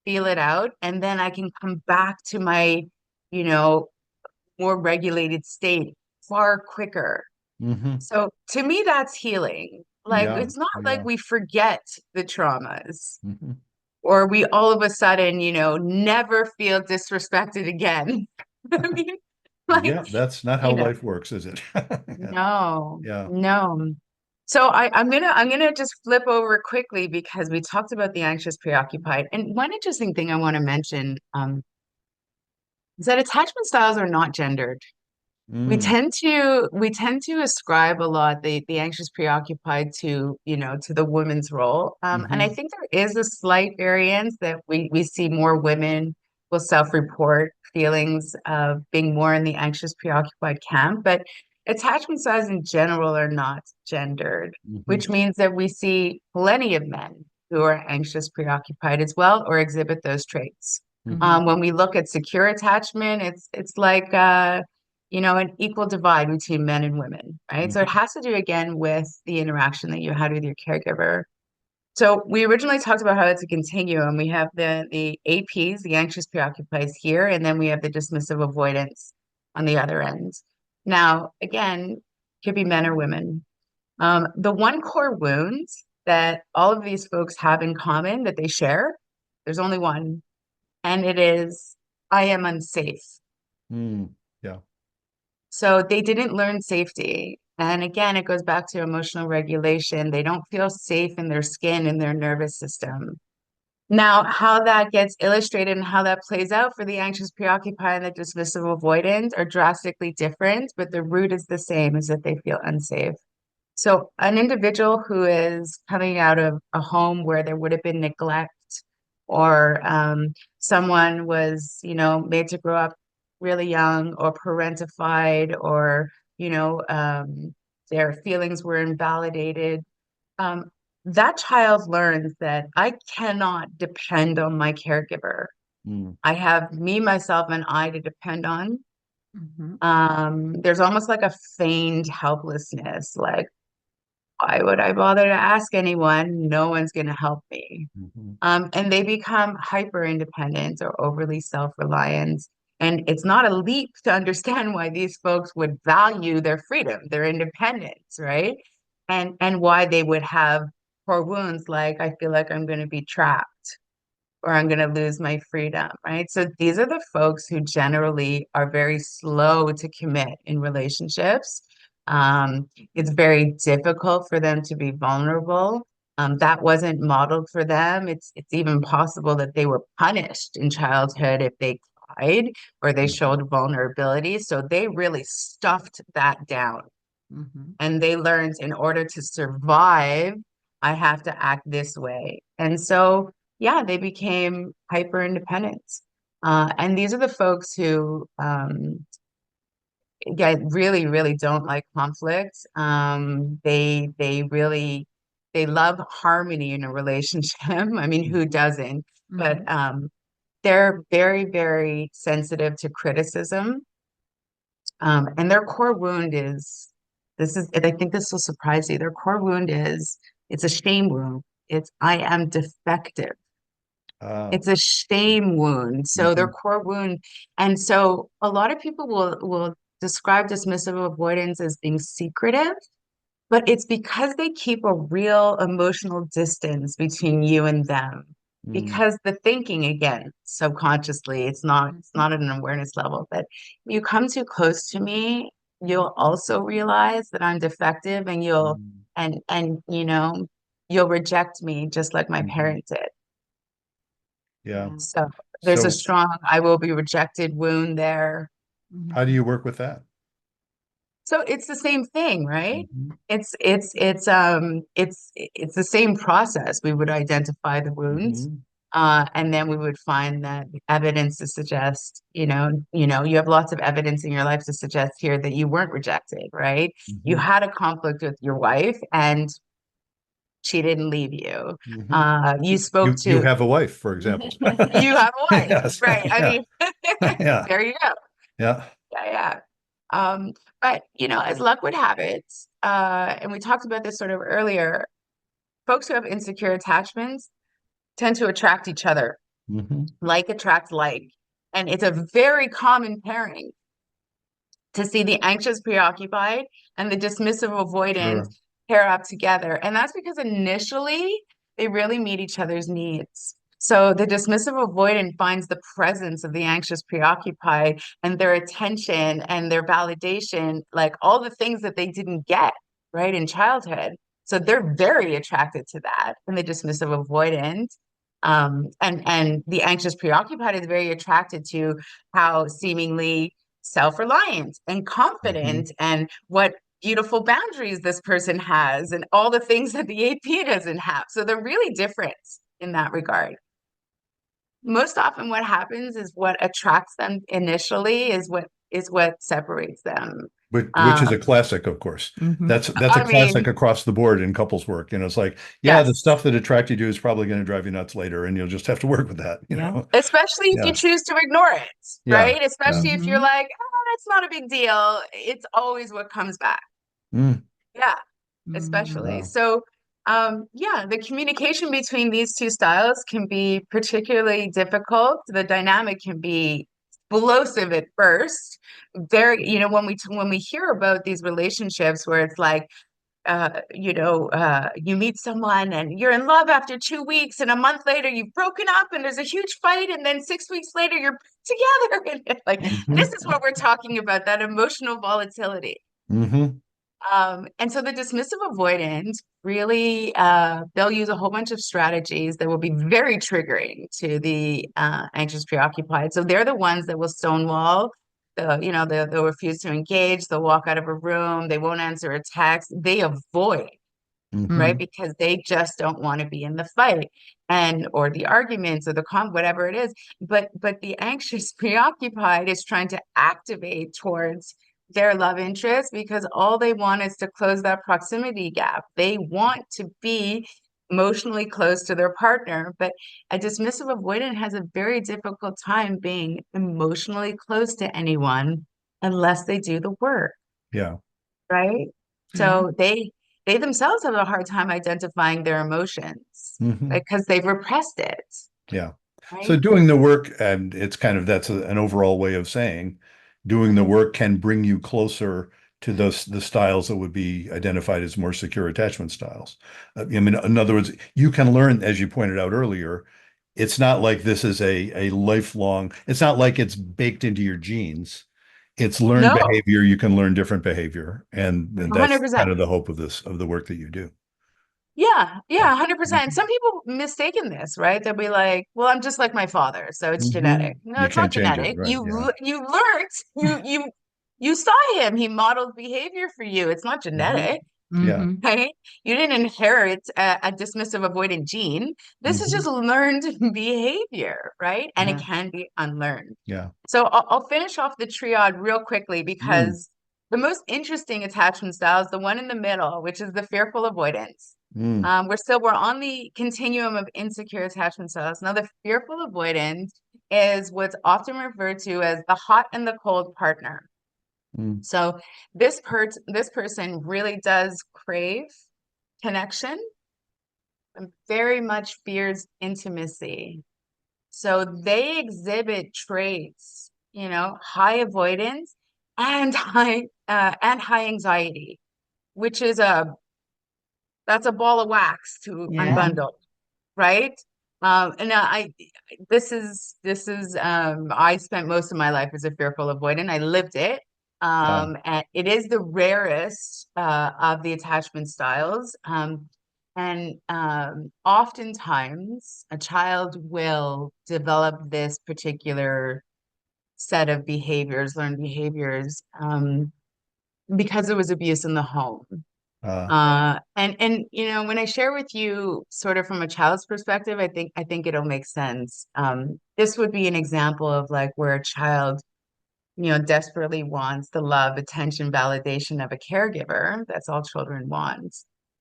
feel it out. And then I can come back to my, you know, more regulated state far quicker. hmm So to me, that's healing. Like Yeah, it's not like yeah. we forget the traumas hmm or we all of a sudden, never feel disrespected again. I mean, like, Yeah, that's not how you know, life works, is it? Yeah. no, Yeah. no. So I'm gonna just flip over quickly because we talked about the anxious preoccupied. And one interesting thing I want to mention is that attachment styles are not gendered. We Mm, tend to we tend to ascribe a lot the anxious preoccupied to the woman's role. And I hmm think there is a slight variance that we see more women will self-report feelings of being more in the anxious preoccupied camp, but attachment styles in general are not gendered, hmm which means that we see plenty of men who are anxious preoccupied as well or exhibit those traits. hmm When we look at secure attachment, it's like an equal divide between men and women, right? So it hmm has to do again with the interaction that you had with your caregiver. So we originally talked about how it's a continuum. We have the APs, the anxious preoccupies here, and then we have the dismissive avoidance on the other end. Now, again, could be men or women. The one core wound that all of these folks have in common that they share, there's only one, and it is I am unsafe. Mm, yeah. So they didn't learn safety. And again, it goes back to emotional regulation. They don't feel safe in their skin and their nervous system. Now, how that gets illustrated and how that plays out for the anxious, preoccupied, and the dismissive avoidant are drastically different, but the root is the same, is that they feel unsafe. So an individual who is coming out of a home where there would have been neglect, or someone was, made to grow up really young, or parentified, or, their feelings were invalidated, um, that child learns that I cannot depend on my caregiver. Mm. I have me, myself, and I to depend on. Mhm. There's almost like a feigned helplessness, like, why would I bother to ask anyone? No one's going to help me. Mm-hmm. And they become hyper independent or overly self-reliant. And it's not a leap to understand why these folks would value their freedom, their independence, right? And why they would have core wounds like, I feel like I'm going to be trapped, or I'm going to lose my freedom, right? So these are the folks who generally are very slow to commit in relationships. It's very difficult for them to be vulnerable. That wasn't modeled for them. It's even possible that they were punished in childhood if they cried or they showed vulnerability. So they really stuffed that down. Mhm. And they learned, in order to survive, I have to act this way. And so, yeah, they became hyper independent. And these are the folks who, yeah, really, really don't like conflict. They love harmony in a relationship. I mean, who doesn't? But Mhm. they're very, very sensitive to criticism. And their core wound is, and I think this will surprise you. Their core wound is, it's a shame wound. It's, I am defective. Ah. It's a shame wound. So their Mhm. core wound. And so a lot of people will describe dismissive avoidance as being secretive, but it's because they keep a real emotional distance between you and them. Mm. Because the thinking, again, subconsciously, it's Mhm. not at an awareness level, but you come too close to me, you'll also realize that I'm defective, and Mm. you'll reject me just like my Mhm. parent did. Yeah. So there's a So strong I will be rejected wound there. how do Mhm. you work with that? So it's the same thing, right? Mm-hmm. It's the same process. We would identify the wounds, Mm-hmm. and then we would find that evidence to suggest, you have lots of evidence in your life to suggest here that you weren't rejected, right? You Mm-hmm. had a conflict with your wife, and she didn't leave you. Mm-hmm. You spoke You to have a wife, for example. You have a wife, Yes. right? I Yeah. mean, Yeah. there you go. Yeah. Yeah, yeah. But as luck would have it, and we talked about this sort of earlier, folks who have insecure attachments tend to attract each other. Mm-hmm. Like attracts like. And it's a very common pairing to see the anxious preoccupied and the dismissive avoidant Sure. pair up together. And that's because initially they really meet each other's needs. So the dismissive avoidant finds the presence of the anxious preoccupied and their attention and their validation, like all the things that they didn't get, right, in childhood. So they're very attracted to that. And the dismissive avoidant, and the anxious preoccupied is very attracted to how seemingly self-reliant and Mm-hmm. confident, and what beautiful boundaries this person has, and all the things that the AP doesn't have. So they're really different in that regard. Most often what happens is what attracts them initially is what separates them. Which is a Um, classic, of course. Mhm. That's a I classic mean, across the board in couples work. It's like, yeah, the yes, stuff that attracted you is probably going to drive you nuts later, and you'll just have to work with that, Yeah. especially if you Yeah. choose to ignore it, Yeah. right? Yeah. Especially if you're Mhm. like, oh, it's not a big deal. It's always what comes back. Mm. Yeah. Especially. Wow. So, yeah, the communication between these two styles can be particularly difficult. The dynamic can be explosive at first. Very, when we hear about these relationships where it's like, you meet someone and you're in love after 2 weeks, and a month later you've broken up and there's a huge fight, and then 6 weeks later you're together. And like, this is what we're talking about, that emotional volatility. Mm-hmm. And so the dismissive avoidant really, they'll use a whole bunch of strategies that will be very triggering to the anxious preoccupied. So they're the ones that will stonewall. They'll refuse to engage. They'll walk out of a room. They won't answer a text. They avoid, Mm-hmm. right? Because they just don't want to be in the fight or the arguments or whatever it is. But the anxious preoccupied is trying to activate towards their love interest, because all they want is to close that proximity gap. They want to be emotionally close to their partner, but a dismissive avoidant has a very difficult time being emotionally close to anyone unless they do the work, Yeah. right? Yeah. So they themselves have a hard time identifying their emotions, Mm-hmm. because they've repressed it, Yeah. So right? doing the work, and it's kind of that's an overall way of saying doing the work can bring you closer to the styles that would be identified as more secure attachment styles. I mean, in other words, you can learn, as you pointed out earlier, it's not like this is a lifelong, it's not like it's baked into your genes. It's learned No, behavior. You can learn different behavior. And that's 100%. kind of the hope of the work that you do. Yeah, Yeah. yeah, 100%. Some people mistaken this, right? They'll be like, "Well, I'm just like my father, so it's Mm-hmm. genetic." No, You it's not can't change it, genetic. right? Yeah. You learned, you saw him. He modeled behavior for you. It's not Mm-hmm. genetic, Yeah. Mm-hmm. right? You didn't inherit a dismissive avoidant gene. This is Mm-hmm. just learned behavior, right? And it Yeah. can be unlearned. Yeah. So I'll finish off the triad real quickly, Mm. because the most interesting attachment style is the one in the middle, which is the fearful avoidance. Mm. We're on the continuum of insecure attachment styles. Now, the fearful avoidant is what's often referred to as the hot and the cold partner. Mm. So this person really does crave connection and very much fears intimacy. So they exhibit traits, high avoidance and high anxiety, which is that's a ball of wax to Yeah. unbundle, right? And I spent most of my life as a fearful avoidant. I lived it. Yeah. And it is the rarest of the attachment styles. And oftentimes a child will develop this particular set of behaviors, learned behaviors, because there was abuse in the home. Uh, And when I share with you sort of from a child's perspective, I think it'll make sense. This would be an example of like where a child, desperately wants the love, attention, validation of a caregiver. That's all children want.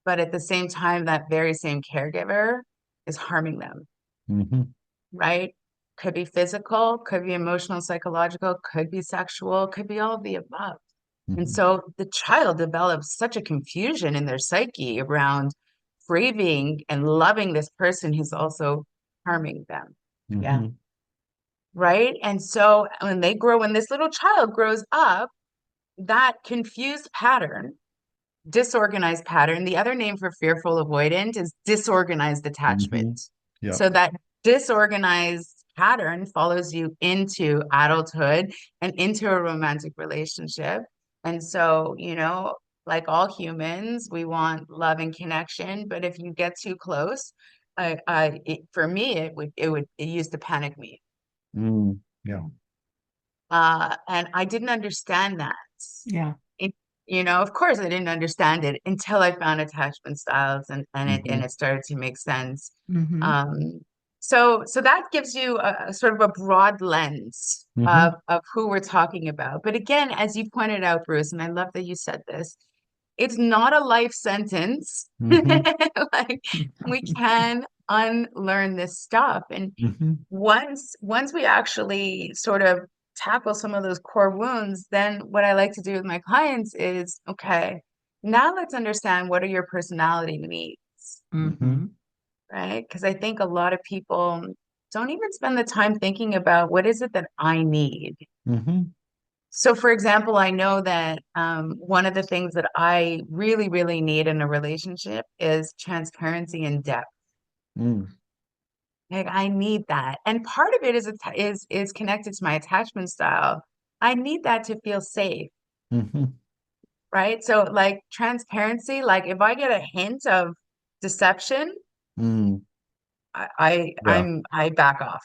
But at the same time, that very same caregiver is harming them, mhm. right? Could be physical, could be emotional, psychological, could be sexual, could be all of the above. And Mhm. so the child develops such a confusion in their psyche around craving and loving this person who's also harming them. Yeah. Mhm. Right. And so when this little child grows up, that confused pattern, disorganized pattern, the other name for fearful avoidant is disorganized attachment. Mhm. Yeah. So that disorganized pattern follows you into adulthood and into a romantic relationship. And so, like all humans, we want love and connection, but if you get too close, for me, it used to panic me. Mm. Yeah. And I didn't understand that. Yeah. It, of course, I didn't understand it until I found attachment styles, and Mhm. it started to make sense. Mm-hmm. So that gives you a sort of a broad lens Mhm. of who we're talking about. But again, as you pointed out, Bruce, and I love that you said this, it's not a life sentence. Mhm. Like, we can unlearn this stuff. And Mhm. once we actually sort of tackle some of those core wounds, then what I like to do with my clients is, okay, now let's understand, what are your personality needs, Mm-hmm. Mhm. right? Because I think a lot of people don't even spend the time thinking about, what is it that I need? Mhm. So, for example, I know that one of the things that I really, really need in a relationship is transparency and depth. Mm. Like I need that, and part of it is connected to my attachment style. I need that to feel safe, Hmm. right? So, like transparency, like if I get a hint of deception, Mm. Yeah. I back off.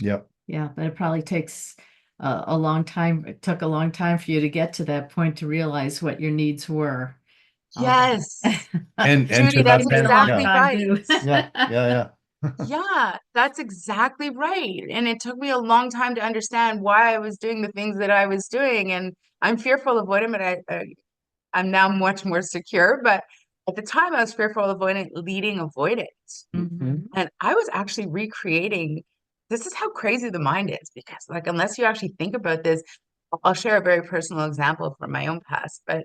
Yep. Yeah, but it probably takes a long time. It took a long time for you to get to that point to realize what your needs were. Although Yes, And Judy, to that's not took me a panic. long Yeah. exactly time right. too. Yeah. Yeah. Yeah. Yeah, that's exactly right. And it took me a long time to understand why I was doing the things that I was doing. And I'm fearful of avoidant, but I'm now much more secure. But at the time, I was fearful of avoidant, leading avoidant. Mhm. And I was actually recreating. This is how crazy the mind is, because like unless you actually think about this, I'll share a very personal example from my own past. But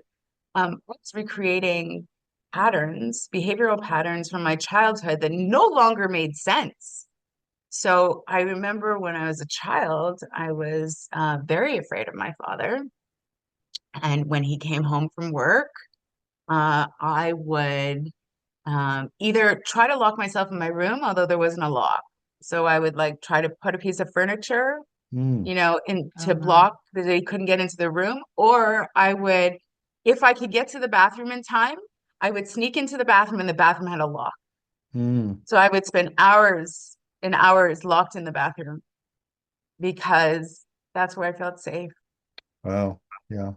I was recreating patterns, behavioral patterns from my childhood that no longer made sense. So I remember when I was a child, I was very afraid of my father. And when he came home from work, I would either try to lock myself in my room, although there wasn't a lock. So I would like try to put a piece of furniture, Mm. you know, in Oh, to wow. block that they couldn't get into the room, or I would, if I could get to the bathroom in time, I would sneak into the bathroom and the bathroom had a lock. Mm. So I would spend hours and hours locked in the bathroom because that's where I felt safe. Wow. Yeah.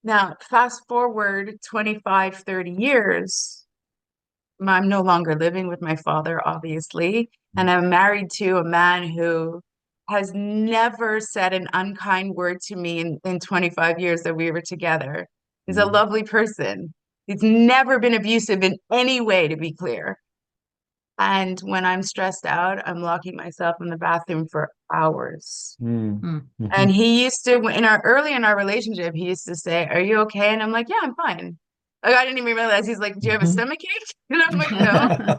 Now, fast forward 25, 30 years, I'm no longer living with my father, obviously, and I'm married to a man who has never said an unkind word to me in 25 years that we were together. He's a Mm. lovely person. He's never been abusive in any way, to be clear. And when I'm stressed out, I'm locking myself in the bathroom for hours. Mm. Mm. And Mhm. he used to, in our early in our relationship, he used to say, "Are you okay?" And I'm like, "Yeah, I'm fine." Like I didn't even realize he's like, "Do you have a Mhm. stomach ache?" And I'm like, "No."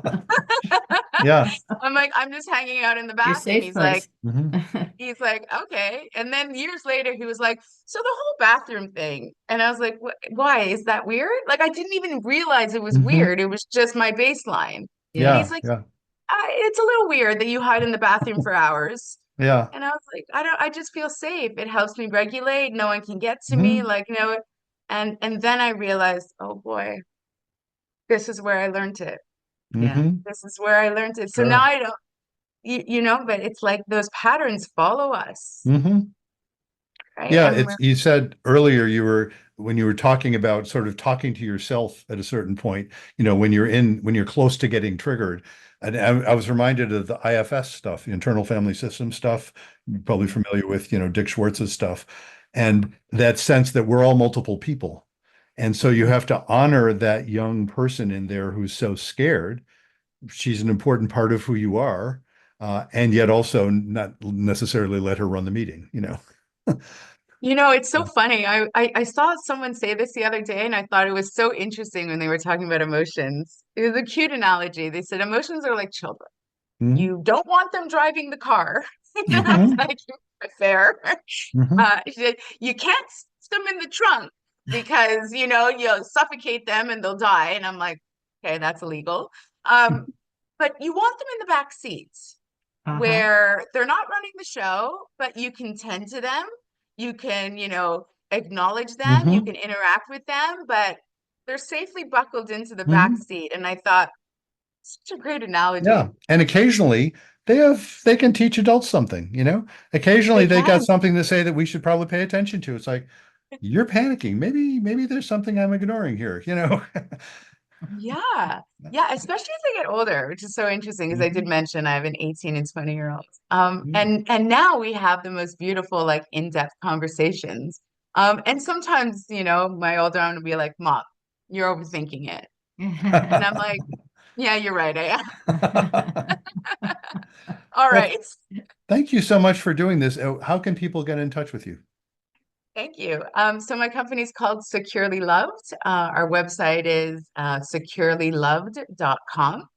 Yeah. I'm like, "I'm just hanging out in the Your bathroom." safe He's like, place. Mhm. "Okay." And then years later, he was like, "So the whole bathroom thing." And I was like, "Why? Is that weird?" Like I didn't even realize it was Mhm. weird. It was just my baseline. And Yeah. he's Yeah. like, Yeah. It's a little weird that you hide in the bathroom for hours." Yeah. And I was like, I just feel safe. It helps me regulate. No one can get to me. Mhm. Like, you know, and then I realized, oh boy, this is where I learned it. Yeah. Mhm. This is where I learned it. So now Sure. I don't, you know, but it's like those patterns follow us, Mhm. right? Yeah, And it's you said earlier you were when you were talking about sort of talking to yourself at a certain point, when you're close to getting triggered. And I was reminded of the IFS stuff, the internal family system stuff. You're probably familiar with, Dick Schwartz's stuff. And that sense that we're all multiple people. And so you have to honor that young person in there who's so scared. She's an important part of who you are, and yet also not necessarily let her run the meeting. you know, it's so funny. I saw someone say this the other day, and I thought it was so interesting when they were talking about emotions. It was a cute analogy. They said emotions are like children. Mhm. You don't want them driving the car. And I was Mhm. like, fair. Mhm. She said, you can't stick them in the trunk because, you know, you'll suffocate them and they'll die. And I'm like, okay, that's illegal. Um, but you want them in the back seats Uh-huh. where they're not running the show, but you can tend to them. You can, you know, acknowledge them. You Mhm. can interact with them, but they're safely buckled into the back Mhm. seat. And I thought, such a great Yeah. analogy. And occasionally they can teach adults something. Occasionally They they got can. something to say that we should probably pay attention to. It's like, you're panicking. Maybe there's something I'm ignoring here. Yeah. Yeah, especially as they get older, which is so interesting because I did Mhm. mention I have an 18 and 20-year-old. Mm. And now we have the most beautiful, like in-depth conversations. And sometimes, you know, my older one will be like, "Mom, you're overthinking it." And I'm like, "Yeah, you're right. I am." All Well, right. thank you so much for doing this. How can people get in touch with you? Thank you. So my company is called Securely Loved. Our website is securelyloved.com.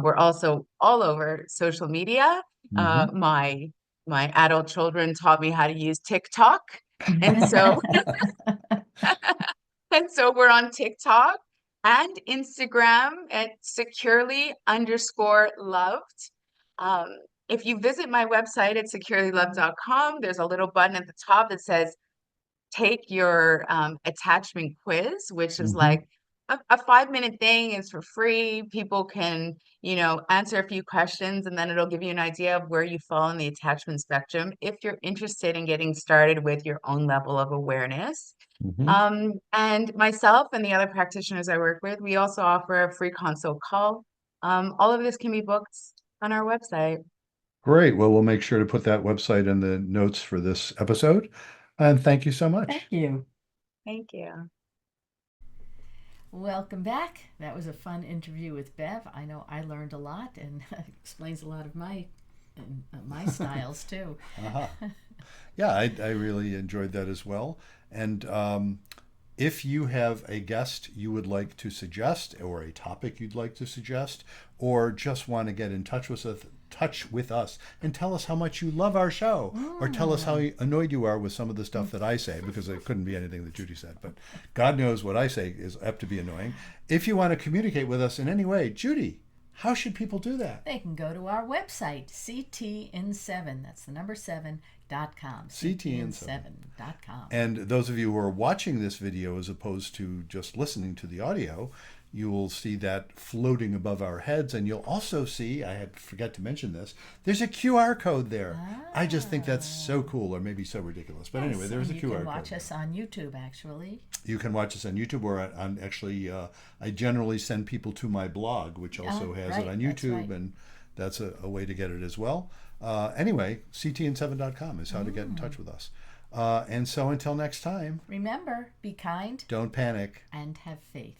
We're also all over social media. Mhm. My adult children taught me how to use TikTok, And so and so we're on TikTok and Instagram at securely_loved. Um, if you visit my website at securelyloved.com, there's a little button at the top that says take your attachment quiz, which is Mm-hmm. like a 5-minute thing. It's for free. People can, answer a few questions, and then it'll give you an idea of where you fall in the attachment spectrum if you're interested in getting started with your own level of awareness. Mm-hmm. And myself and the other practitioners I work with, we also offer a free consult call. All of this can be booked on our website. Great. Well, we'll make sure to put that website in the notes for this episode. And thank you so Thank much. you. Thank you. Welcome back. That was a fun interview with Bev. I know I learned a lot, and explains a lot of my styles too. Uh-huh. Yeah, I really enjoyed that as well. And if you have a guest you would like to suggest, or a topic you'd like to suggest, or just want to get in touch with us and tell us how much you love our show, or tell us how annoyed you are with some of the stuff that I say, because it couldn't be anything that Judy said, but God knows what I say is apt to be annoying. If you want to communicate with us in any way, Judy, how should people do that? They can go to our website, ctn7, that's the number 7.com. ctn7.com. And those of you who are watching this video as opposed to just listening to the audio, you will see that floating above our heads. And you'll also see, I had forgot to mention this, there's a QR code there. I just think that's so cool, or maybe so ridiculous. But anyway, there's a QR code. You can watch us on YouTube, actually. You can watch us on YouTube, or on actually, I generally send people to my blog, which also has it on YouTube, and that's a way to get it as well. Anyway, ctn7.com is how to get in touch with us. And so until next time, remember, be kind, don't panic, and have faith.